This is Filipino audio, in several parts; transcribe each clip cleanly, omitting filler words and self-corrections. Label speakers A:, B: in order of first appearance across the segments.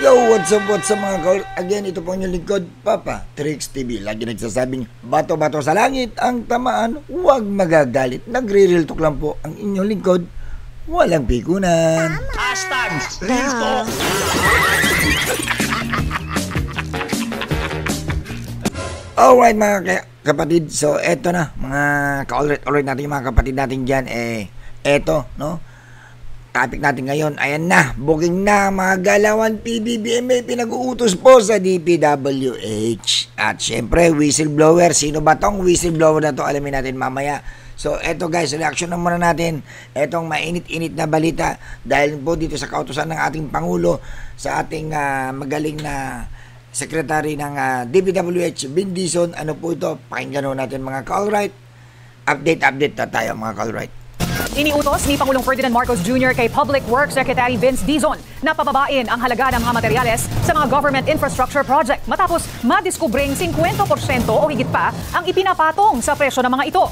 A: Yo, what's up mga kaul? Again, ito po yung lingkod, Papa Tricks TV. Lagi nagsasabing, bato-bato sa langit, ang tamaan, huwag magagalit. Nagre-real talk lang po ang inyong lingkod, walang pikunan.
B: Hashtag Real Talk.
A: Alright mga kapatid, so eto na, mga ka-alright natin yung mga kapatid natin dyan, eto, no? Topic natin ngayon, ayan na, booking na mga galawan PBBM pinag-uutos po sa DPWH. At syempre, whistleblower, sino ba tong whistleblower na to? Alamin natin mamaya. So eto guys, reaction na muna natin etong mainit-init na balita dahil po dito sa kautusan ng ating Pangulo sa ating magaling na Secretary ng DPWH, Vin Dizon. Ano po ito? Pakinggan natin mga ka-alright. Update na tayo mga ka-alright.
C: Iniutos ni Pangulong Ferdinand Marcos Jr. kay Public Works Secretary Vince Dizon na pababain ang halaga ng mga materyales sa mga government infrastructure project matapos madiskubring 50% o higit pa ang ipinapatong sa presyo ng mga ito.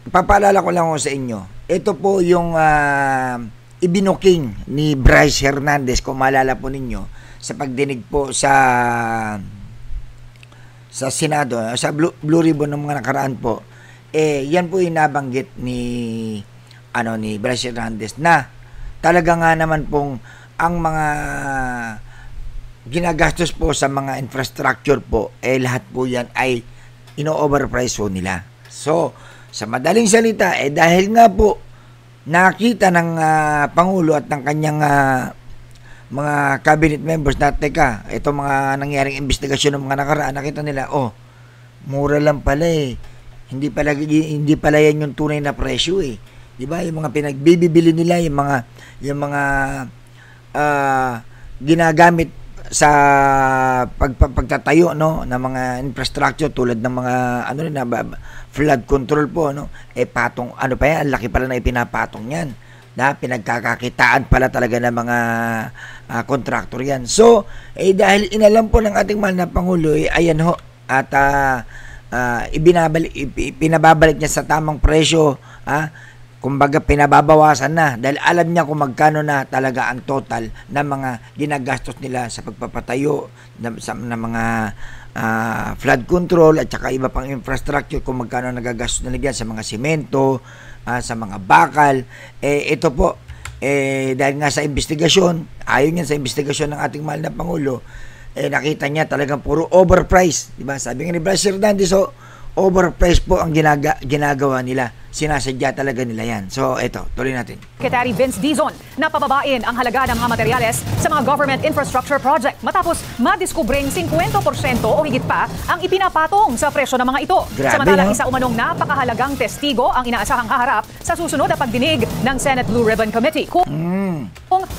A: Papaalala ko lang sa inyo, ito po yung ibinuking ni Bryce Hernandez, kung maalala po ninyo, sa pagdinig po sa Senado, sa Blue Ribbon ng mga nakaraan po. Yan po yung nabanggit ni Bryce Hernandez na talaga nga naman pong ang mga ginagastos po sa mga infrastructure po, lahat po yan ay ino-overprice po nila. So, sa madaling salita, dahil nga po nakita ng Pangulo at ng kanyang mga cabinet members na teka, ito mga nangyaring investigasyon ng mga nakaraan, nakita nila, mura lang pala Hindi pala yan yung tunay na presyo 'Di ba? Yung mga pinagbibili nila, yung mga ginagamit sa pagtatayo ng mga infrastructure tulad ng mga flood control po patong ang laki pala na ipinapatong yan na pinagkakakitaan pala talaga ng mga contractor yan. So dahil inalam po ng ating mahal na Pangulo ayan ho at pinababalik niya sa tamang presyo, kumbaga pinababawasan na dahil alam niya kung magkano na talaga ang total na mga ginagastos nila sa pagpapatayo ng mga flood control at saka iba pang infrastructure, kung magkano nagagastos nila diyan sa mga semento, sa mga bakal. Ito po dahil nga sa investigasyon, ayon yan sa investigasyon ng ating mahal na Pangulo, nakita niya talagang puro overprice, di ba? Sabi nga ni Bryce Hernandez, overprice po ang ginagawa nila. Sinasadya talaga nila yan. So, eto, tuloy natin.
C: Secretary Vince Dizon na pababain ang halaga ng mga materyales sa mga government infrastructure project matapos madiskubring 50% o higit pa ang ipinapatong sa presyo ng mga ito. Samantalang isa umanong napakahalagang testigo ang inaasahang haharap sa susunod na pagdinig ng Senate Blue Ribbon Committee. Kung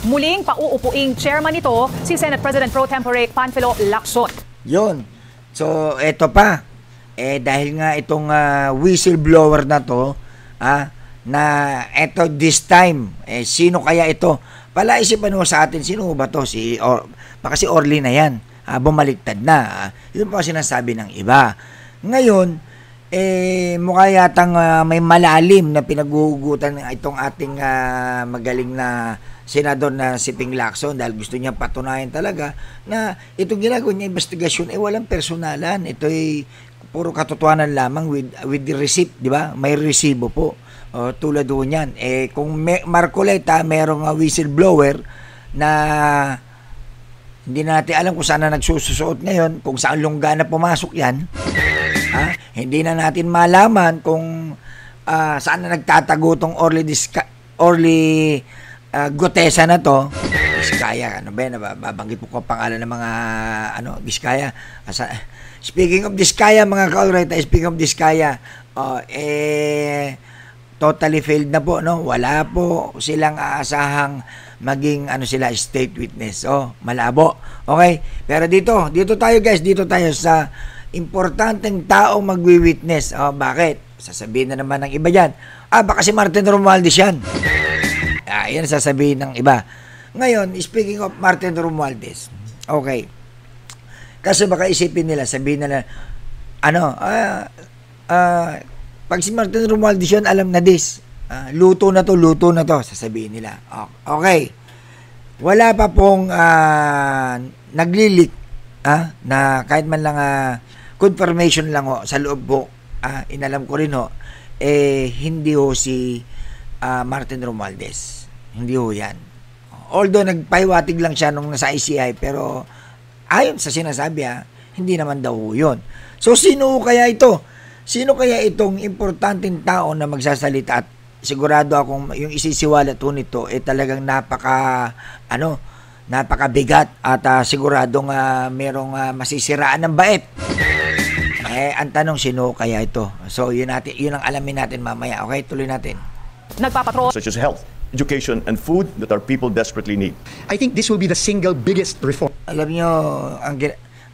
C: muling pauupuing chairman nito si Senate President Pro Tempore Panfilo Lacson.
A: Yun. So, eto pa. Dahil nga itong whistleblower na to, na eto this time, sino kaya ito? Palaisipan mo sa atin, sino ba to? Baka si Orly na yan. Bumaliktad na. Yun po sinasabi ng iba. Ngayon, mukha yatang may malalim na pinaghuhugutan itong ating magaling na senador na si Ping Lacson dahil gusto niya patunayan talaga na itong ginagawa niya investigasyon walang personalan. Ito ay puro katotohanan lamang with the receipt, di ba? May resibo po. Tulad doon yan. Kung Marcoleta, merong whistleblower na hindi natin alam kung saan na nagsusuot ngayon, kung saan lungga na pumasok yan. Hindi na natin malaman kung saan na nagtatago tong Orly Gutesa na to. Vizcaya, nababanggit po ko pangalan ng mga Vizcaya. Speaking of Vizcaya, mga ka-alright, speaking of Vizcaya, totally failed na po, wala po silang aasahang maging state witness. Malabo. Okay? Pero dito tayo guys, dito tayo sa importanteng tao magwi-witness. Bakit? Sasabihin na naman ng iba dyan, baka si Martin Romualdez yan. Yan sasabihin ng iba. Ngayon, speaking of Martin Romualdez, okay, kasi baka isipin nila, sabihin nila, pag si Martin Romualdez yun, alam na this, luto na to, sasabihin nila. Okay, wala pa pong naglilik na kahit man lang confirmation lang ho sa loob po, inalam ko rin ho, hindi ho si Martin Romualdez. Hindi ho yan. Although nagpahiwatig lang siya nung nasa ICI, pero ayon sa sinasabi hindi naman daw ho yun. So sino kaya ito? Sino kaya itong importanteng tao na magsasalita at sigurado akong yung isisiwalat ho nito talagang napakabigat at siguradong merong masisiraan ng bait. Ang tanong, sino kaya ito? So yun ang alamin natin mamaya. Okay, tuloy natin.
C: Nagpapatrol
B: Such as health, education, and food that our people desperately need.
D: I think this will be the single biggest reform.
A: Alam nyo,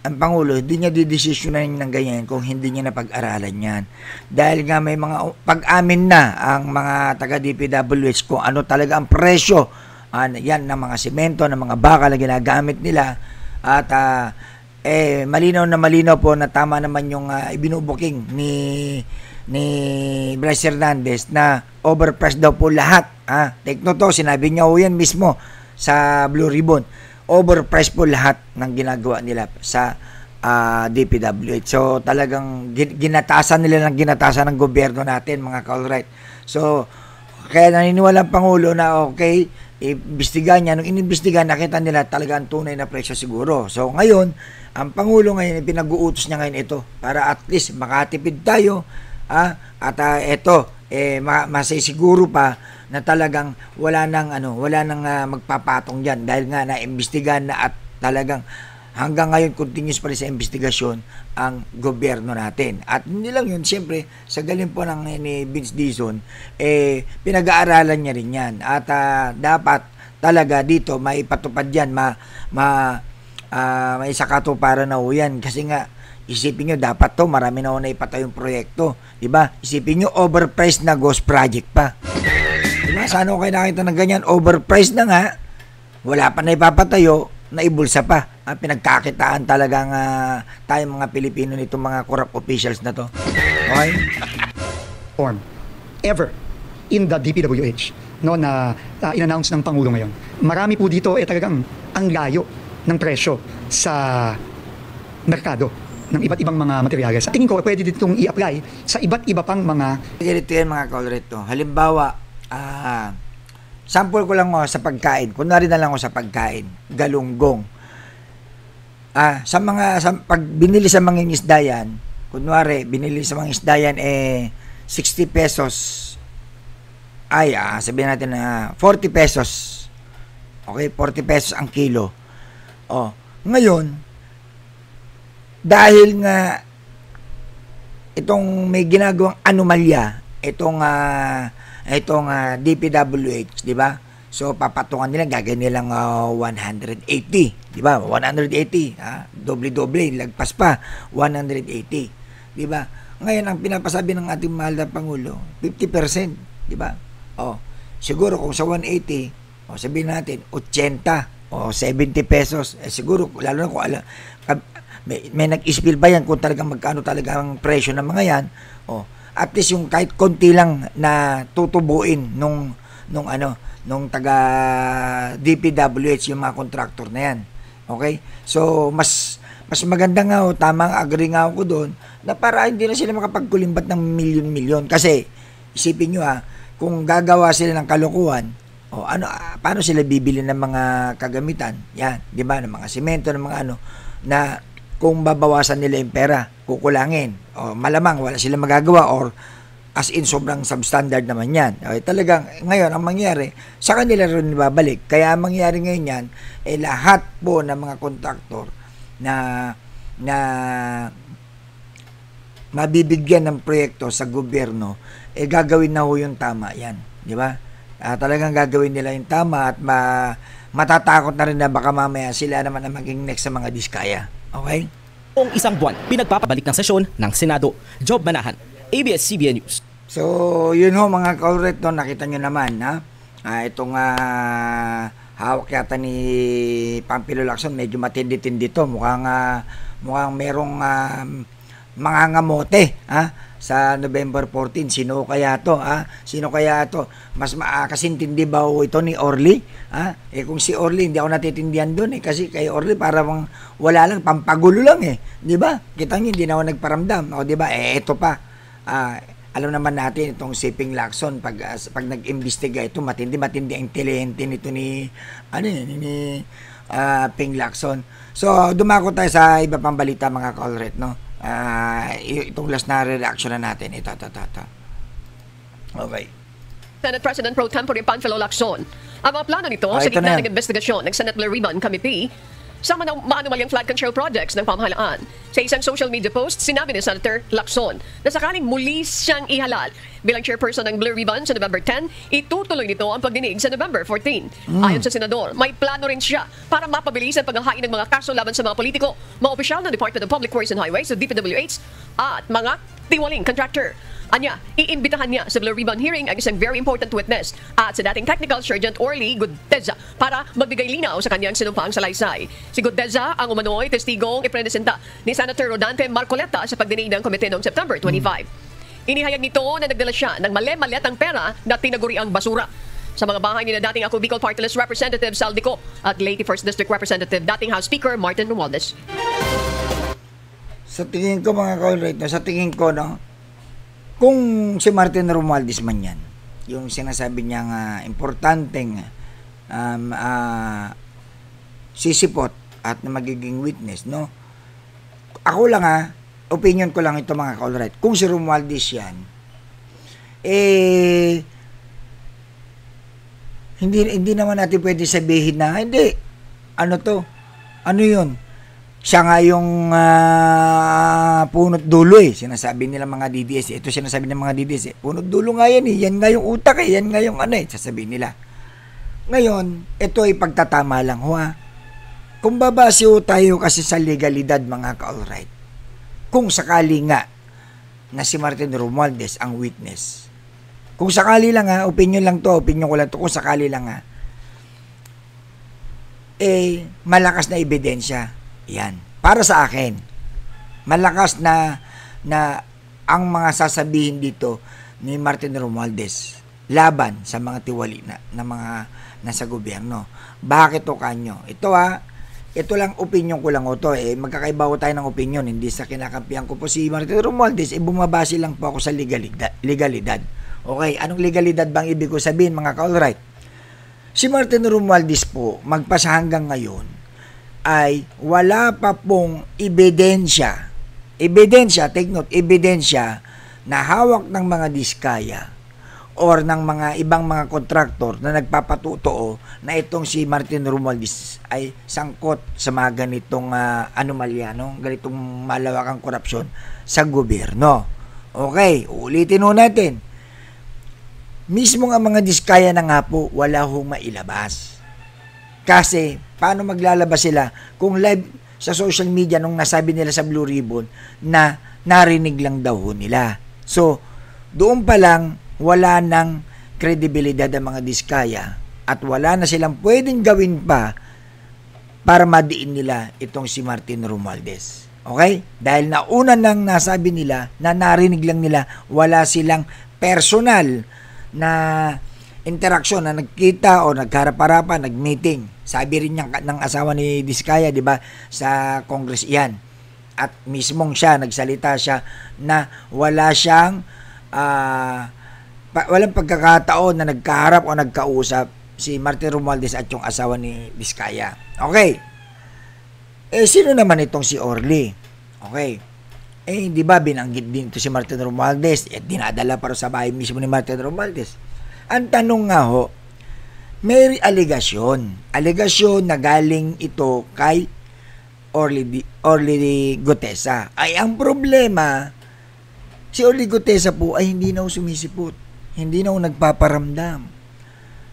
A: ang Pangulo, hindi niya didesisyonan ng ganyan kung hindi niya napag-aralan yan. Dahil nga may mga pag-amin na ang mga taga-DPWH kung ano talaga ang presyo yan ng mga semento, ng mga bakal na ginagamit nila. At malinaw na malinaw po na tama naman yung ibinubuking ni Bryce Hernandez na overpriced daw po lahat. Take note to, sinabi niya po yan mismo sa Blue Ribbon. Overpriced po lahat ng ginagawa nila sa DPWH. So talagang ginatasan nila ng gobyerno natin, mga ka-alright. So kaya naniniwala ang Pangulo na okay, imbestigahan niya. Nung inimbestigahan, nakita nila talaga ang tunay na presyo siguro. So ngayon, ang Pangulo ngayon, pinag-uutos niya ngayon ito para at least makatipid tayo. At masisiguro pa na talagang wala nang magpapatong diyan dahil nga naimbestigahan na at talagang hanggang ngayon continuous pa rin sa investigasyon ang gobyerno natin. At hindi lang yun, siyempre sa galing po ng ni Vince Dizon, pinag-aaralan niya rin yan. At dapat talaga dito maipatupad yan, may sakatuparan na ho yan. Kasi nga, isipin nyo, dapat to, marami na ho na ipatayo yung proyekto. Diba? Isipin nyo, overpriced na ghost project pa. Diba? Sana ko kayo nakita ng ganyan, overpriced na nga, wala pa na ipapatayo, naibulsa pa. Pinagkakitaan talagang tayong mga Pilipino nitong mga corrupt officials na to. Okay?
D: Form ever in the DPWH na in-announce ng Pangulo ngayon. Marami po dito talagang ang layo ng presyo sa merkado ng iba't ibang mga materyales. Tingin ko pwede ditong i-apply sa iba't iba pang mga...
A: Ganito yan mga ka-alright to. Halimbawa, sample ko lang sa pagkain. Kunwari na lang sa pagkain. Galunggong. Pag binili sa mga isda yan, kunwari, binili sa mga isda yan 60 pesos. Sabihin natin na 40 pesos. Okay, 40 pesos ang kilo. Ngayon, dahil nga itong may ginagawang anomalya, itong DPWH, di ba? So papatungan nila, gagawin nilang 180, di ba? 180, doble-doble, lagpas pa 180, di ba? Ngayon ang pinapasabi ng ating mahal na Pangulo, 50%, di ba? Siguro kung sa 180, sabihin natin 80 o 70 pesos, siguro lalo na kung may nag-spill ba yan kung talagang magkano talaga ang presyo ng mga yan, at least yung kahit konti lang na tutubuin nung taga DPWH, yung mga contractor na yan. Okay? So mas maganda nga tamang agree nga ako doon na para hindi na sila makapagkulimbat ng milyon-milyon. Kasi isipin nyo kung gagawa sila ng kalokohan, paano sila bibili ng mga kagamitan? Yan, di ba? Ng mga semento, ng mga na kung babawasan nila yung pera, kukulangin, malamang wala sila magagawa or as in sobrang substandard naman yan. Talagang ngayon ang mangyari, sa kanila rin babalik. Kaya ang mangyari ngayon yan, lahat po ng mga kontraktor na mabibigyan ng proyekto sa gobyerno, gagawin na ho yung tama yan. Di ba? Talagang gagawin nila yung tama at matatakot na rin na baka mamaya sila naman ang maging next sa mga diskaya. Okay?
E: Noong isang buwan, pinagpapabalik ng sesyon ng Senado. Job Manahan, ABS-CBN News.
A: So, yun ho mga ka-alright, nakita nyo naman, itong hawak yata ni Pampilo Lacson, medyo matindi-tindi to. Mukhang merong mangangamote, sa November 14. Sino kaya to, Sino kaya to? Mas kasintindi ba ito ni Orly? Kung si Orly, hindi ako natitindihan doon kasi kay Orly parang wala lang, pampagulo lang di ba? Kita niyo, hindi na ako nagparamdam. O di ba? Ito pa. Alam naman natin itong si Ping Lacson pag nag-imbestiga ito, matindi ang intelihente nito ni Ping Lacson. So, dumako tayo sa iba pang balita mga Colret, no? Itong last na reaction na natin. Ito. Okay.
F: Senate President Pro Tempore Panfilo Lacson. Ang mga plano nito sa gitna ng investigasyon ng Senate Blue Ribbon Committee sa maanumalyang flood control projects ng pamahalaan. Sa isang social media post, sinabi ni Senator Lacson na sakaling muli siyang ihalal bilang chairperson ng Blue Ribbon sa November 10, itutuloy nito ang pagdinig sa November 14. Ayon sa senador, may plano rin siya para mapabilis ang paghahain ng mga kaso laban sa mga politiko, mga opisyal ng Department of Public Works and Highways o DPWH at mga tiwaling contractor. Anya, iimbitahan niya sa Blue Ribbon hearing ang isang very important witness at sa dating Technical Sergeant Orly Guteza para magbigay linaw sa kanyang sinumpang salaysay. Si Guteza ang umano'y testigong ipresenta ni Senator Rodante Marcoleta sa pagdinig ng komite noong September 25. Inihayag nito na nagdala siya ng mali-maliatang pera na tinaguri ang basura sa mga bahay ni na dating ako Bicol Party List Representative Saldico at Leyte 1st District Representative dating House Speaker Martin Romualdez.
A: Sa tingin ko mga Colret, kung si Martin Romualdez man yan, yung sinasabi niyang importanteng sisipot at na magiging witness, no? Ako lang opinion ko lang ito mga Colret. Kung si Romualdez yan, hindi naman natin pwede sabihin na, hindi, ano yun? Siya nga yung punot dulo sinasabi nila mga DDS. Ito sinasabi ng mga DDS punot dulo nga yan yan nga yung utak yan nga yung sasabihin nila. Ngayon, ito ay pagtatama lang kung babase tayo kasi sa legalidad mga ka-alright, kung sakali nga na si Martin Romualdez ang witness, kung sakali lang opinion ko lang to, kung sakali lang malakas na ebidensya yan. Para sa akin, malakas na ang mga sasabihin dito ni Martin Romualdez laban sa mga tiwali na mga nasa gobyerno. Bakit to kanyo? Ito lang opinion ko lang magkakaiba ko tayo ng opinion, hindi sa kinakampihan ko po si Martin Romualdez, bumabase lang po ako sa legalidad. Okay, anong legalidad bang ibig ko sabihin mga ka-alright? Si Martin Romualdez po, magpasa hanggang ngayon, ay wala pa pong ebidensya, take note, ebidensya na hawak ng mga diskaya or ng mga ibang mga kontraktor na nagpapatutuo na itong si Martin Romualdez ay sangkot sa mga ganitong anomalya, ganitong malawakang korupsyon sa gobyerno. Okay, ulitin natin. Mismo nga mga diskaya na nga po, wala hong mailabas. Kasi, paano maglalabas sila kung live sa social media nung nasabi nila sa Blue Ribbon na narinig lang daw nila. So, doon pa lang, wala nang kredibilidad ang mga diskaya at wala na silang pwedeng gawin pa para madiin nila itong si Martin Romualdez. Okay? Dahil nauna nang nasabi nila na narinig lang nila, wala silang personal na interaksyon na nagkita o nagharap-harapan, nag-meeting. Sabi rin niya ng asawa ni Diskaya, di ba, sa Congress iyan. At mismong siya, nagsalita siya na wala siyang walang pagkakataon na nagkaharap o nagkausap si Martin Romualdez at yung asawa ni Diskaya. Okay. Sino naman itong si Orly? Okay. Di ba binanggit din ito si Martin Romualdez at dinadala para sa bahay mismo ni Martin Romualdez. Ang tanong nga may aligasyon na galing ito kay Orly Guteza. Ay ang problema, si Orly Guteza po ay hindi na sumisipot, hindi na nagpaparamdam.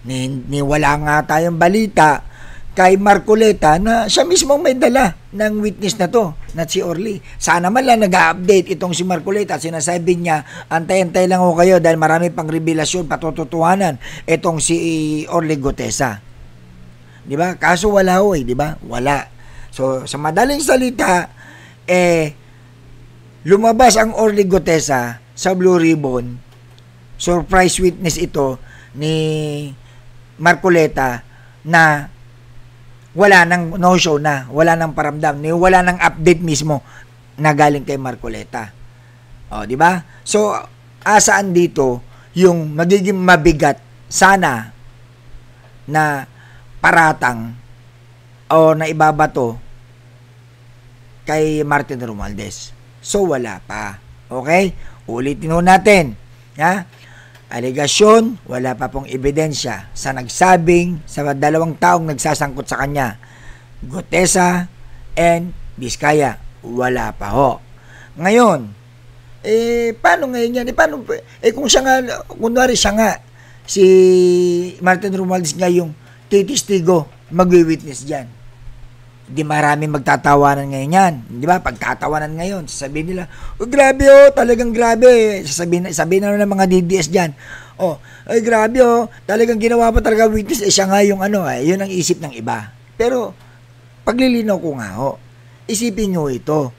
A: Ni wala nga tayong balita kay Marcoleta na siya mismo may dala ng witness na to, na si Orly. Sana man lang nag-update itong si Marcoleta. Sinasabi niya, antay-antay lang ho kayo dahil marami pang revelasyon, patututuhanan itong si Orly Guteza. Di ba? Kaso wala di ba? Wala. So, sa madaling salita, lumabas ang Orly Gutesa sa Blue Ribbon. Surprise witness ito ni Marcoleta na wala nang no-show na, wala nang paramdam, wala nang update mismo na galing kay Marcoleta. O, di ba? So, asaan dito yung magiging mabigat sana na paratang o na ibabato kay Martin Romualdez. So, wala pa. Okay? Ulitin ho natin. Ha? Alegasyon, wala pa pong ebidensya sa nagsabing sa dalawang taong nagsasangkot sa kanya. Gutesa and Vizcaya. Wala pa ho. Ngayon, paano ngayon yan? Kung siya nga, kunwari siya nga, si Martin Romualdez nga yung titistigo, magwi-witness dyan. Di marami magtatawanan ngayon yan. Di ba? Pagtatawanan ngayon, sasabihin nila, grabe talagang grabe. Sabihin na ng mga DDS dyan. Ay grabe talagang ginawa pa talaga witness. Siya nga yung yun ang isip ng iba. Pero, paglilinaw ko nga isipin nyo ito.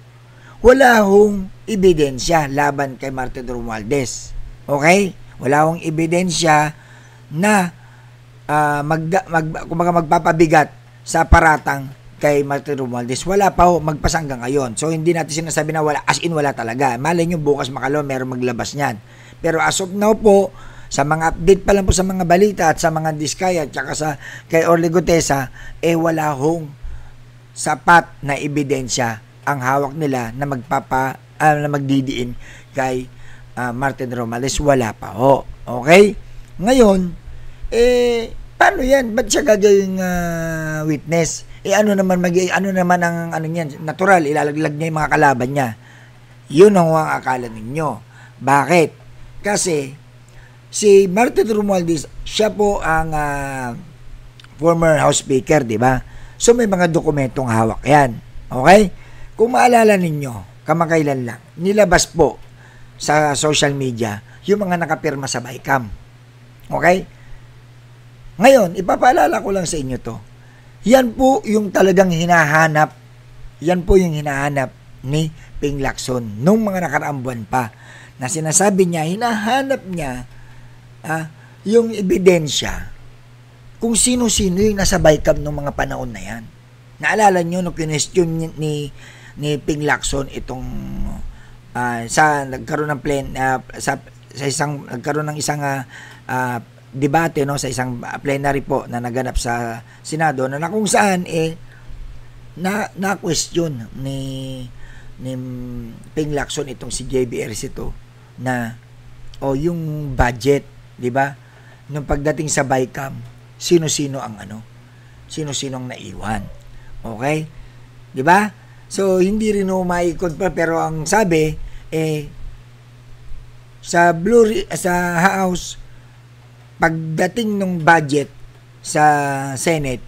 A: Wala hong ebidensya laban kay Martin Romualdez. Okay? Wala hong ebidensya na magpapabigat sa paratang kay Martin Romualdez. Wala pa magpas hanggang ngayon. So, hindi natin sinasabi na wala, as in wala talaga. Malay nyo, bukas makalaw, meron maglabas niyan. Pero as of now po, sa mga update pa lang po sa mga balita at sa mga Vizcaya at saka kay Orly Gutesa, wala hong sapat na ebidensya ang hawak nila na na magdidiin kay Martin Romualdez. Wala pa ho. Okay? Ngayon, paano yan? Ba't siya gagawing witness? Ano naman ang niyan? Natural, ilalaglag niya yung mga kalaban niya. Yun ang akala ninyo. Bakit? Kasi si Martin Romualdez, siya po ang former House Speaker, di ba? So may mga dokumentong hawak yan. Okay? Kung maalala ninyo, kamakailan lang, nilabas po sa social media yung mga nakapirma sa BICAM. Okay? Ngayon, ipapaalala ko lang sa inyo to. Yan po yung talagang hinahanap. Yan po yung hinahanap ni Ping Lacson nung mga nakaraang buwan pa. Na sinasabi niya, hinahanap niya yung ebidensya kung sino-sino yung nasa BICAM nung mga panahon na yan. Naalala nyo nung kinestyon ni Ping Lacson itong nagkaroon ng isang debate sa isang plenary po na naganap sa Senado na kung saan na question ni Ping Lacson itong si JB Ejercito na yung budget, di ba? Nung pagdating sa BICAM, sino-sino ang sino-sino ang naiwan. Okay? Di ba? So hindi rin maikot pa, pero ang sabi sa House, pagdating ng budget sa Senate,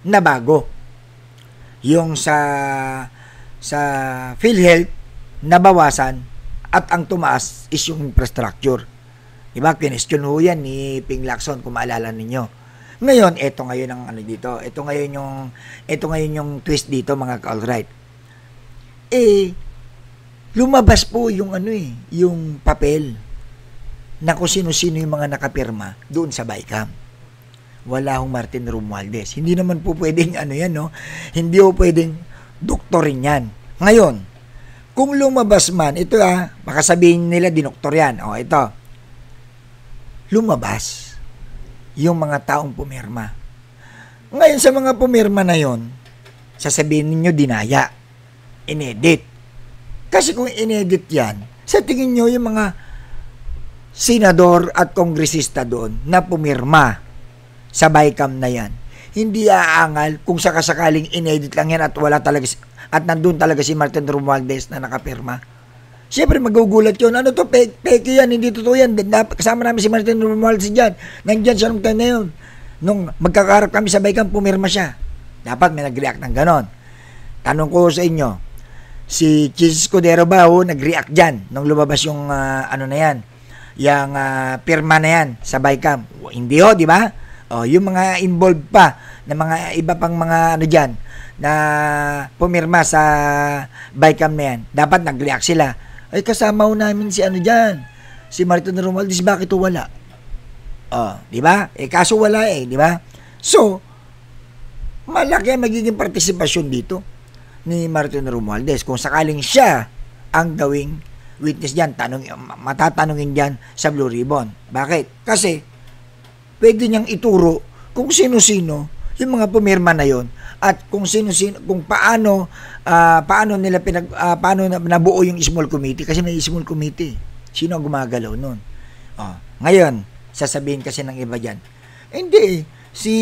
A: nabago. Yung sa PhilHealth, nabawasan, at ang tumaas is yung infrastructure. Diba? Kinestyon ho yan ni Ping Lacson, kung maalala ninyo. Ngayon, ito ngayon ang dito. Ito ngayon yung twist dito, mga ka-alright. Lumabas po yung yung papel na kung sino-sino yung mga nakapirma doon sa BICAM. Wala hong Martin Romualdez. Hindi naman po pwedeng hindi po pwedeng doktorin yan. Ngayon, kung lumabas man, ito baka sabihin nila dinoktor yan. Ito. Lumabas yung mga taong pumirma. Ngayon sa mga pumirma na yon, sasabihin ninyo dinaya, inedit. Kasi kung inedit yan, sa tingin nyo yung mga senador at kongresista doon na pumirma sa BICAM na yan, hindi aangal kung sakasakaling inedit lang yan at wala talaga at nandun talaga si Martin Romualdez na nakapirma. Siyempre magugulat yun. Ano to? Peke yan, hindi totoo yan. Kasama namin si Martin Romualdez dyan. Nandyan siya nung time na yun. Nung magkakaharap kami sa BICAM, pumirma siya. Dapat may nag-react ng ganon. Tanong ko sa inyo, si Chis Escudero ba nag-react dyan nung lumabas yung na yan, yung pirma na yan sa BICAM? Hindi di ba? Yung mga involved pa na mga iba pang mga dyan na pumirma sa BICAM na yan, dapat nag-react sila. Ay kasama ho namin si ano dyan, si Martin Romualdez, bakit ho wala? Di ba? Kaso wala di ba? So, malaki ang magiging partisipasyon dito ni Martin Romualdez kung sakaling siya ang gawing witness dyan, matatanungin dyan sa Blue Ribbon. Bakit? Kasi, pwede niyang ituro kung sino-sino yung mga pumirma na yon at kung sino-sino, kung paano nila paano nabuo yung small committee, kasi may small committee. Sino ang gumagalaw nun? Ngayon, sasabihin kasi ng iba dyan, hindi, si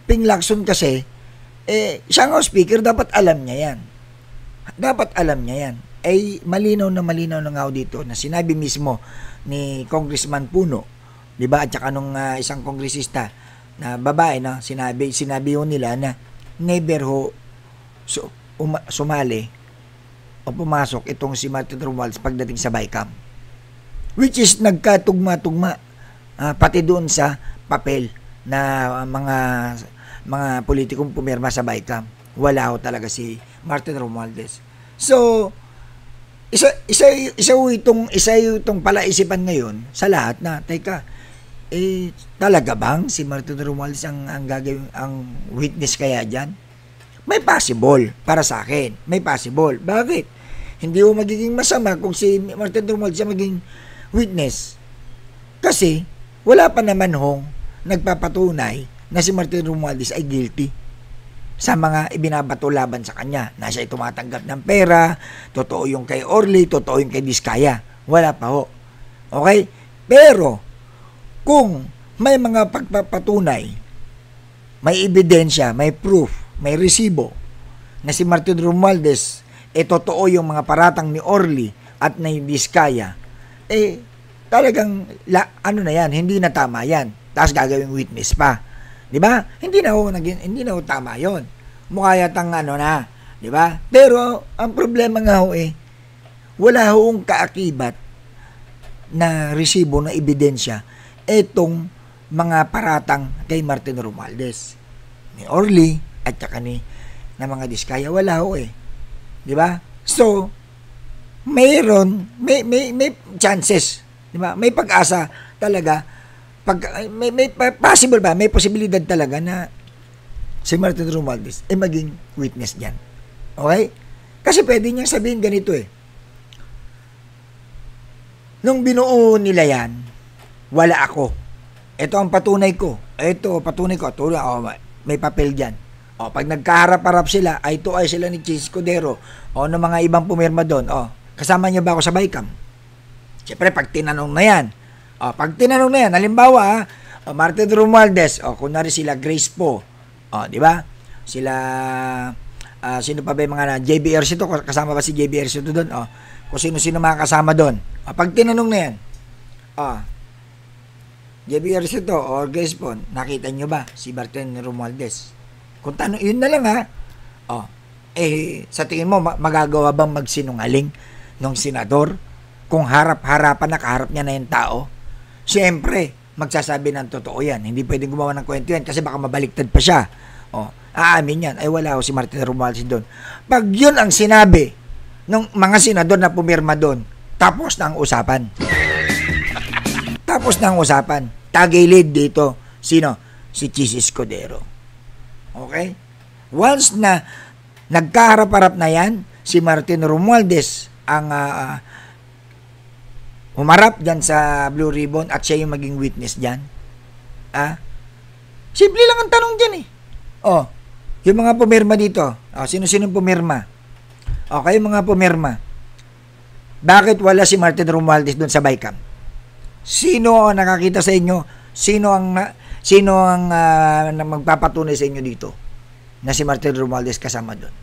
A: Ping Lacson kasi, siya nga speaker, dapat alam niya yan. Dapat alam niya yan. Malinaw na nga dito na sinabi mismo ni Congressman Puno, di ba, at saka nung isang kongresista na babae, no, sinabi ho nila na never ho sumali o pumasok itong si Martin Romualdez pagdating sa BICAM, which is nagkatugma-tugma pati doon sa papel na mga politikong pumirma sa BICAM. Wala ho talaga si Martin Romualdez. So isa itong palaisipan ngayon sa lahat na teka, talaga bang si Martin Romualdez ang gagawin, ang witness kaya dyan? May possible para sa akin. May possible. Bakit? Hindi ho magiging masama kung si Martin Romualdez ang maging witness. Kasi wala pa naman hong nagpapatunay na si Martin Romualdez ay guilty sa mga ibinabato laban sa kanya. Na siya ay tumatanggap ng pera, totoo yung kay Orly, totoo yung kay Diskaya. Wala pa ho. Okay? Pero kung may mga pagpapatunay, may ebidensya, may proof, may resibo na si Martin Romualdez totoo yung mga paratang ni Orly at ni Diskaya, talagang na yan, hindi na tama yan. Tapos gagawing witness pa. 'Di ba? Hindi na ho tama 'yon. Mukha yatang na, 'di ba? Pero ang problema nga ho wala hoong kaakibat na resibo na ebidensya etong mga paratang kay Martin Romualdez, ni Orly at saka na mga Diskaya. Wala ho 'di ba? So may chances, 'di ba? May pag-asa talaga. May possible ba? May posibilidad talaga na si Martin Romualdez maging witness diyan. Okay? Kasi pwede niyang sabihin ganito nung binuo nila yan, wala ako. Ito ang patunay ko. May papel dyan. Pag nagkaharap-harap sila, ito ay sila ni Chis Escudero o ng mga ibang pumirma doon. Kasama niya ba ako sa BICAM? Siyempre, pag tinanong na yan, halimbawa, Martin Romualdez, kunwari sila Grace Po, di ba? Sila, sino pa ba yung mga JB Ercito, kasama ba si JB Ercito doon? Kung sino-sino mga kasama doon. Pag tinanong na yan, JB Ercito or Grace Po, nakita nyo ba si Martin Romualdez? Kung tanong, yun na lang sa tingin mo, magagawa bang magsinungaling ng senador? Kung harap-harapan, nakaharap niya na yung tao, siyempre, magsasabi ng totoo yan. Hindi pwedeng gumawa ng kwento yan kasi baka mabaliktad pa siya. Aamin yan. Ay, wala si Martin Romualdez doon. Pag yun ang sinabi ng mga senador na pumirma doon, tapos na ang usapan. Tagilid dito. Sino? Si Chis Escudero. Okay? Once na nagkaharap-harap na yan, si Martin Romualdez ang humarap dyan sa Blue Ribbon at siya yung maging witness dyan. Simple lang ang tanong dyan yung mga pumirma dito. Sino-sino pumirma? Kayo mga pumirma. Bakit wala si Martin Romualdez doon sa BICAM? Sino ang nakakita sa inyo? Sino ang magpapatunay sa inyo dito na si Martin Romualdez kasama doon?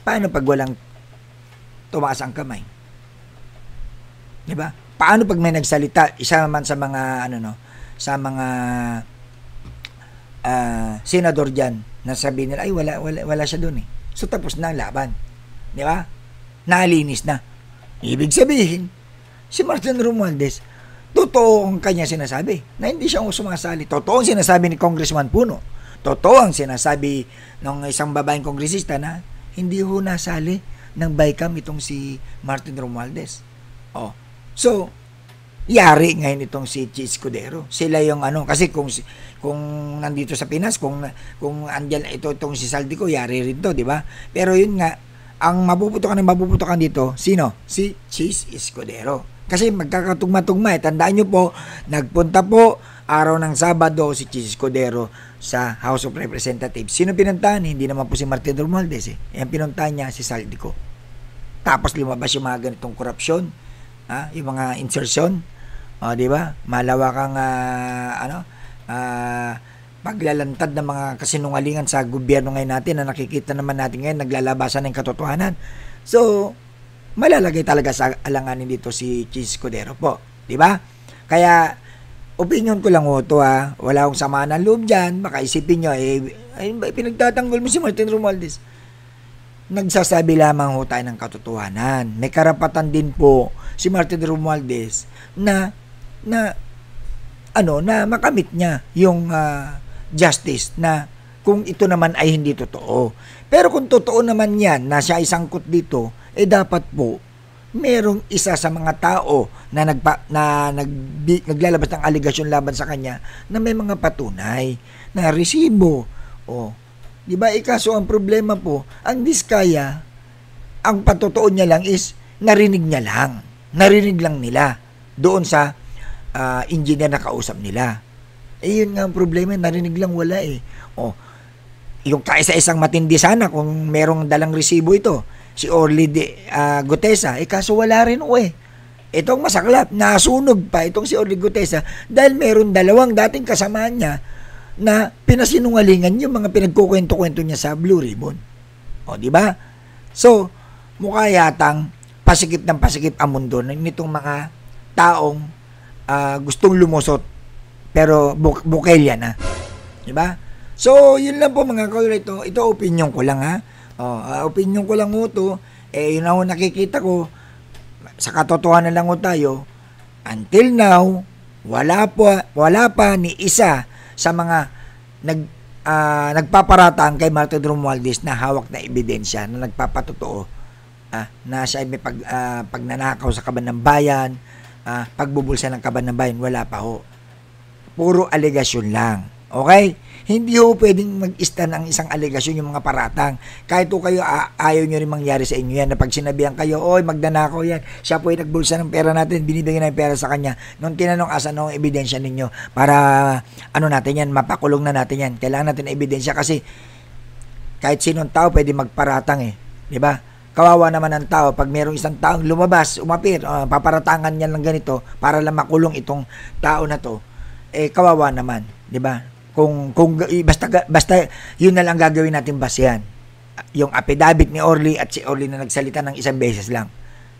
A: Paano pag walang tumaas ang kamay? Diba? Paano pag may nagsalita, isa man sa mga sa mga senador diyan na sabihin nila ay wala siya doon So tapos na ang laban. Di ba? Nalinis na. Ibig sabihin, si Martin Romualdez, totoo ang kanya sinasabi na hindi siya sumasali. Totoo ang sinasabi ni Congressman Puno. Totoo ang sinasabi ng isang babaeng kongresista na hindi ho nasali ng BICAM itong si Martin Romualdez. So, yari ngayon itong si Chi Escudero. Sila yung kasi kung nandito sa Pinas, kung andyan itong si Saldico, yari rin to, di ba? Pero yun nga, ang mapuputokan dito, sino? Si Chi Escudero. Kasi magkakatugma-tugma. Tandaan nyo po, nagpunta po araw ng Sabado si Chi Escudero sa House of Representatives. Sino pinuntahan? Hindi naman po si Martin Romualdez Yan pinuntahan niya si Saldico. Tapos lumabas yung mga ganitong korupsyon, yung mga insertion, di ba? Malawakang paglalantad ng mga kasinungalingan sa gobyerno ngayon natin na nakikita naman natin ngayon naglalabasan ng katotohanan. So, malalagay talaga sa alanganin dito si Chi Escudero po, di ba? Kaya opinion ko lang to wala akong sama ng loob dyan. Baka isipin nyo, pinagtatanggol mo si Martin Romualdez. Nagsasabi lamang tayo ng katotohanan. May karapatan din po si Martin Romualdez na makamit niya yung justice na kung ito naman ay hindi totoo. Pero kung totoo naman yan na siya ay sangkot dito, dapat po merong isa sa mga tao na naglalabas ng aligasyon laban sa kanya na may mga patunay na resibo. Di ba? Kaso ang problema po, ang Diskaya, ang patotoo niya lang is narinig lang nila doon sa engineer na kausap nila. Yun nga ang problema, narinig lang, wala yung kaisa-isang matindi sana kung merong dalang resibo ito, si Orly Gutesa, kaso wala rin Itong masaklap, nasunog pa itong si Orly Gutesa dahil meron dalawang dating kasamahan niya na pinasinungalingan yung mga pinagkukwento-kwento niya sa Blue Ribbon. Di ba? So, mukha yatang pasikip ng pasikip ang mundo nitong mga taong gustong lumusot pero bukelya na. Di ba? So, yun lang po mga kaulay. Ito opinion ko lang opinion ko lang ito. Yun ang nakikita ko. Sa katotohanan lang tayo. Until now, wala pa ni isa sa mga nagpaparatang kay Martin Romualdez na hawak na ebidensya na nagpapatotoo na siya ay may pagnanakaw sa kaban ng bayan, pagbubulsa ng kaban ng bayan. Wala pa ho. Puro alegasyon lang. Okay? Hindi ho pwedeng mag-stand ang isang alegasyon yung mga paratang. Kahit kayo ayaw nyo rin mangyari sa inyo yan na pag sinabihan kayo, magdanakaw yan, siya po ay nagbulsa ng pera natin, binibigyan ng pera sa kanya. Nung tinanong asan ang ebidensya ninyo para natin yan, mapakulong na natin yan. Kailangan natin ng ebidensya kasi kahit sinong tao pwede magparatang di ba? Kawawa naman ang tao pag mayroong isang taong lumabas, umapir, paparatangan niya lang ganito para lang makulong itong tao na to. Kawawa naman, di ba? Kung basta yun na lang gagawin natin basehan. Yung affidavit ni Orly at si Orly na nagsalita ng isang beses lang.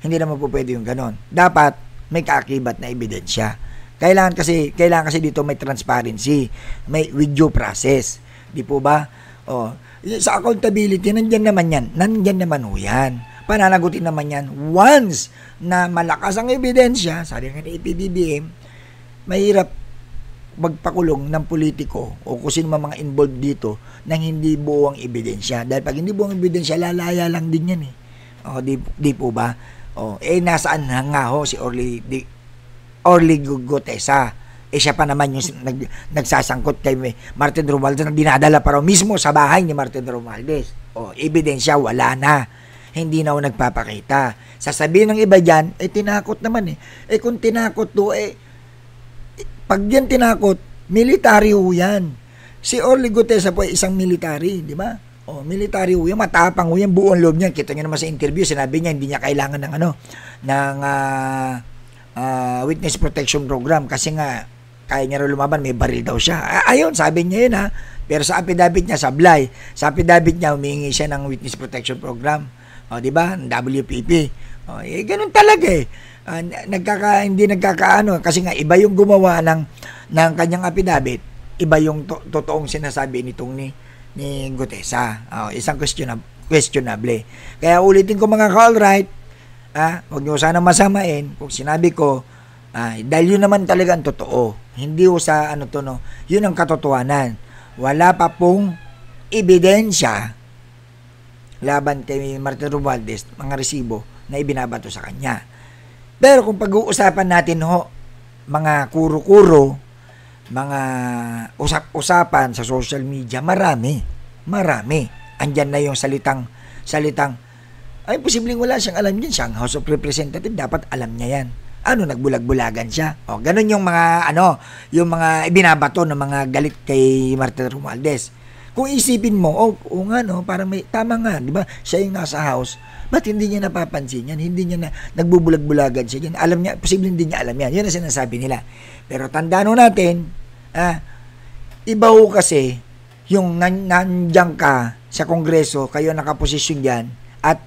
A: Hindi naman po pwede yung ganon. Dapat may kaakibat na ebidensya. Kailangan kasi dito may transparency, may with due process. Di po ba? Sa accountability nandiyan naman ho yan. Pananagutin naman yan once na malakas ang ebidensya, sabi nga ni PBBM, mahirap magpakulong ng politiko o kung sino mga involved dito nang hindi buong ebidensya. Dahil pag hindi buong ebidensya, lalaya lang din yan di po ba? Nasaan nga ho si Orly Gutesa? Siya pa naman yung nagsasangkot kay Martin Romualdez na dinadala pa raw mismo sa bahay ni Martin Romualdez. Ebidensya, wala na. Hindi na ho nagpapakita. Sasabihin ng iba dyan, tinakot naman kung tinakot to, pag yan tinakot, military ho yan. Si Orly Gutesa po ay isang military, di ba? Military ho yan, matapang ho yan, buong loob niya. Kita nyo naman sa interview, sinabi niya, hindi niya kailangan ng witness protection program kasi nga, kaya niya rin lumaban, may baril daw siya. Ayun, sabi niya yun Pero sa affidavit niya, sablay. Sa affidavit niya, humingi siya ng witness protection program. Di ba? WPP. Ganun talaga hindi nagkakaano kasi nga iba yung gumawa ng kanyang affidavit, iba yung totoong sinasabi nitong ni Gutesa. Isang questionable. Kaya ulitin ko mga ka-alright, huwag niyo sana masamain kung sinabi ko dahil yun naman talaga ang totoo. Hindi ho sa yun ang katotohanan. Wala pa pong ebidensya laban kay Martin Romualdez, mga resibo na ibinabato sa kanya. Pero kung pag-uusapan natin ho, mga kuro-kuro, mga usap-usapan sa social media, marami. Andyan na yung salitang, ay, posibleng wala siyang alam yan. Siyang House of Representative, dapat alam niya yan. Ano, nagbulag-bulagan siya. O, ganun yung mga, yung mga ibinabato ng mga galit kay Martin Romualdez. Kung isipin mo, parang may, tama nga, di ba? Siya yung nasa house, ba't hindi niya napapansin yan? Hindi niya nagbubulag-bulagan siya yan. Alam niya, posibleng hindi niya alam yan. Yun ang sinasabi nila. Pero tandaan natin, iba ho kasi, yung nandiyan ka sa Kongreso, kayo nakaposisyon dyan, at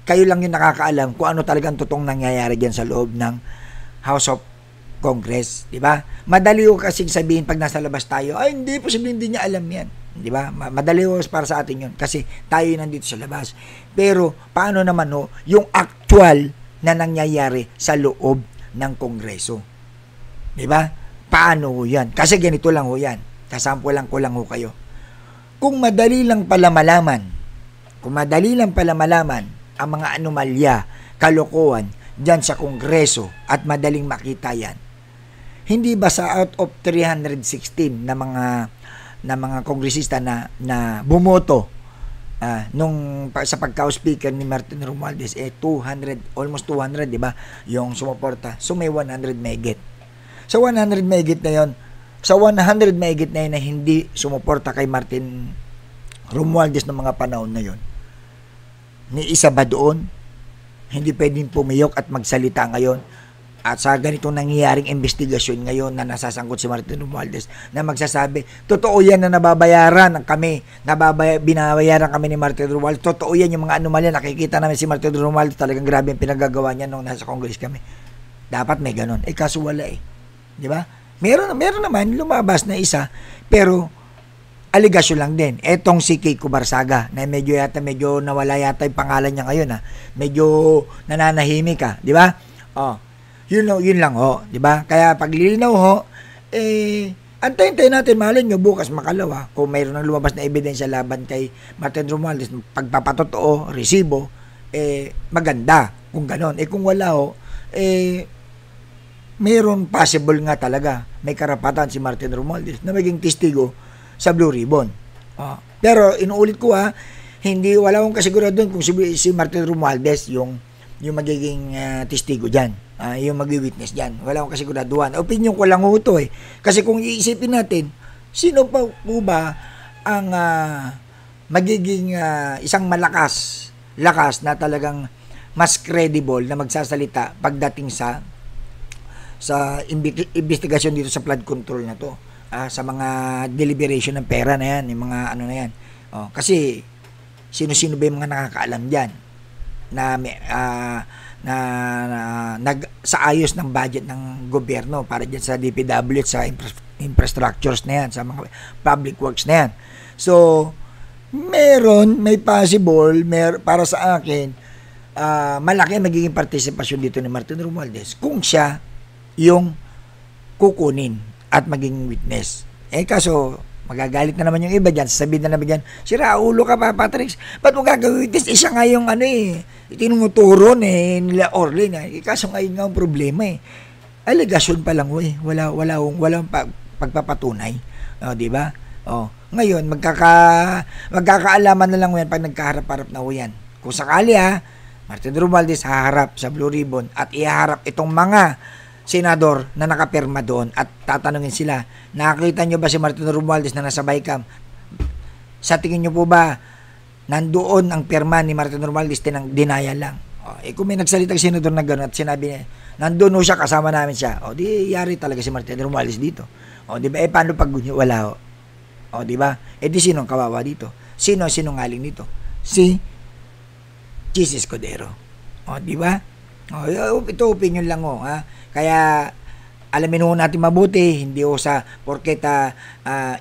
A: kayo lang yung nakakaalam kung ano talagang totoong nangyayari dyan sa loob ng House of Congress, di ba? Madali ho kasing sabihin pag nasa labas tayo, ay hindi, posibleng hindi niya alam yan, di ba? Madali ho para sa atin yun kasi tayo nandito sa labas. Pero paano naman ho yung actual na nangyayari sa loob ng Kongreso, di ba? Paano ho yan? Kasi ganito lang ho yan, kasampulan ko lang ho kayo. Kung madali lang pala malaman ang mga anomalya, kalokohan dyan sa Kongreso at madaling makita yan, hindi ba sa out of 316 na mga kongresista na bumoto sa pagka-House Speaker ni Martin Romualdez, 200, almost 200, di ba, yung sumuporta. So may 100 mahigit. Sa 100 mahigit na yon, na hindi sumuporta kay Martin Romualdez ng mga panahon na yon, ni isa ba doon hindi pwedeng pumiyok at magsalita ngayon at sa ganitong nangyayaring investigasyon ngayon na nasasangkot si Martin Romualdez na magsasabi, totoo yan na binabayaran kami ni Martin Romualdez, totoo yan yung mga anomalya, nakikita namin si Martin Romualdez, talagang grabe yung pinagagawa niya nung nasa Congress kami. Dapat may ganun. Kaso wala di ba? Meron naman lumabas na isa, pero aligasyon lang din. Etong si Kiko Barsaga na medyo nawala yata yung pangalan niya ngayon medyo nananahimik di ba? Yun lang di ba? Kaya paglilinaw antayin natin, malin nyo bukas makalawa kung mayroon ng lumabas na ebidensya laban kay Martin Romualdez, pagpapatotoo, resibo, maganda kung ganon. Kung wala mayroon possible nga talaga may karapatan si Martin Romualdez na maging testigo sa Blue Ribbon. Pero inuulit ko wala akong kasigurado doon kung si Martin Romualdez yung magiging testigo diyan, yung magwi-witness diyan. Wala akong kasiguraduhan. Opinion ko lang ito Kasi kung iisipin natin, sino pa po ba ang magiging isang lakas na talagang mas credible na magsasalita pagdating sa investigasyon dito sa flood control na to. Sa mga deliberation ng pera na yan, yung mga ano na yan. Kasi sino-sino ba yung mga nakakaalam diyan sa ayos ng budget ng gobyerno para diyan sa DPWH, sa infrastructures na yan, sa mga public works na yan. So, may possible, para sa akin, malaki magiging partisipasyon dito ni Martin Romualdez kung siya yung kukunin at maging witness. Kaso, magagalit na naman yung iba dyan. Sasabihin na naman dyan, sira ulo ka pa, Patrick. Ba't mo gagawin witness? Siya nga yung tinuturo nila Orlin. Kaso ngayon nga ang problema Allegation pa lang walang pagpapatunay. Di ba? Ngayon, magkakaalaman na lang yan pag nagkaharap-harap na yan. Kung sakali Martin Romualdez haharap sa Blue Ribbon at ihaharap itong mga senador na nakapirma doon at tatanungin sila, nakakita nyo ba si Martin Romualdez na nasa BICAM? Sa tingin nyo po ba nandoon ang pirma ni Martin Romualdez, dinaya lang? Kung may nagsalitang senador na gano'n at sinabi niya, nandoon siya, kasama namin siya, di yari talaga si Martin Romualdez dito. Di ba? Paano pag wala di ba? Di sino ang kawawa dito? Sino ang sinungaling dito? Si Jesus Cordero. Di ba? Ito opinion lang Kaya alamin ho natin mabuti, hindi sa porket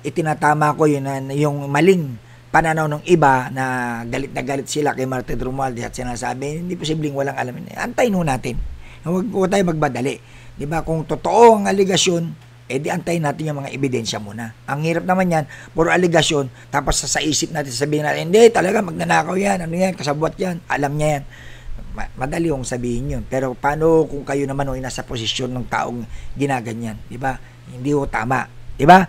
A: itinatama ko yung maling pananaw ng iba na galit sila kay Martin Romualdez at sinasabi, hindi posibleng walang alamin. Antayin ho natin. Huwag tayo magbadali. Di ba? Kung totoo ang aligasyon, di antayin natin yung mga ebidensya muna. Ang hirap naman yan, puro aligasyon, tapos sa isip natin, sabihin natin, hindi, talaga magnanakaw yan, ano yan, kasabwat yan, alam niya yan. Madali yung sabihin yun. Pero paano kung kayo naman o nasa posisyon ng taong ginaganyan? Di ba? Hindi ho tama. Di ba?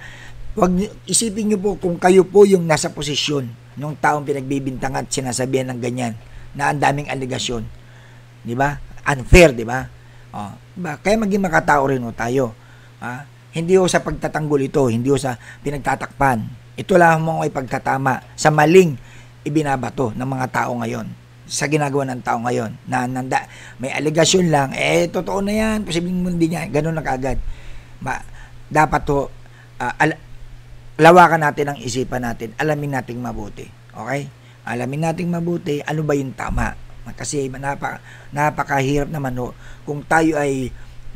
A: Isipin nyo po kung kayo po yung nasa posisyon ng taong pinagbibintangan at sinasabihan ng ganyan na ang daming aligasyon. Di ba? Unfair, di ba? Diba? Kaya maging makatao rin ho tayo. Hindi ho sa pagtatanggol ito, hindi ho sa pinagtatakpan. Ito lang mo ay pagtatama sa maling ibinabato ng mga tao ngayon. Sa ginagawa ng tao ngayon na may aligasyon lang, totoo na yan, posibleng hindi niya, ganun na kaagad. Dapat to lawakan natin ang isipan natin, alamin nating mabuti, okay? Alamin nating mabuti, ano ba yung tama? Kasi napakahirap naman kung tayo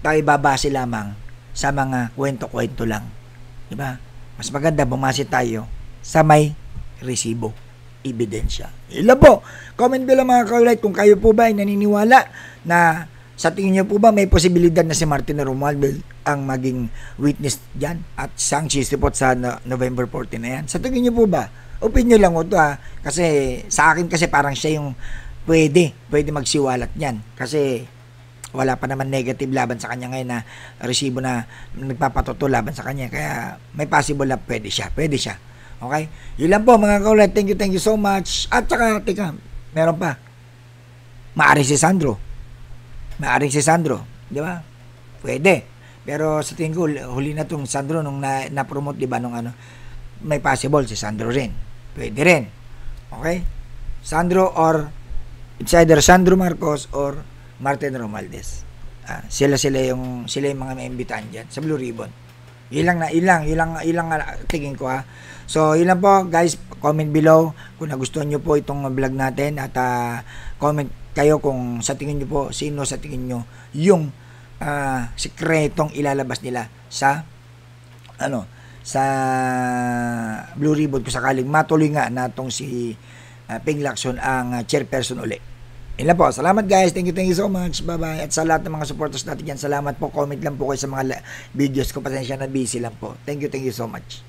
A: babase lamang sa mga kwento-kwento lang, di ba? Mas maganda bumase tayo sa may resibo, ebidensya. Ilan po? Comment below mga kaulit kung kayo po ba ay naniniwala na sa tingin niyo po ba may posibilidad na si Martin Romualdez ang maging witness dyan at siyang sisipot sa November 14 na yan? Sa tingin niyo po ba? Opinion lang ito kasi sa akin kasi parang siya yung pwede magsiwalat niyan kasi wala pa naman negative laban sa kanya ngayon na resibo na nagpapatoto laban sa kanya, kaya may possible na pwede siya. Okay? Yun lang po mga kaulit. Thank you so much. At saka, teka, meron pa. Maaring si Sandro. Di ba? Pwede. Pero sa tingin ko, huli na itong Sandro nung na-promote, di ba, nung may possible si Sandro rin. Pwede rin. Okay? Sandro or it's either Sandro Marcos or Martin Romualdez. Sila yung mga may imbitahan dyan sa Blue Ribbon. Ilang tingin ko So, yun lang po guys, comment below kung nagustuhan nyo po itong vlog natin at comment kayo kung sa tingin nyo po, sino sa tingin nyo yung sikretong ilalabas nila sa Blue Ribbon kung sakaling matuloy nga natong si Ping Lacson ang chairperson uli. Yun lang po. Salamat guys. Thank you so much. Bye-bye. At sa lahat ng mga supporters natin yan, salamat po. Comment lang po kayo sa mga videos ko. Pasensya na busy lang po. Thank you so much.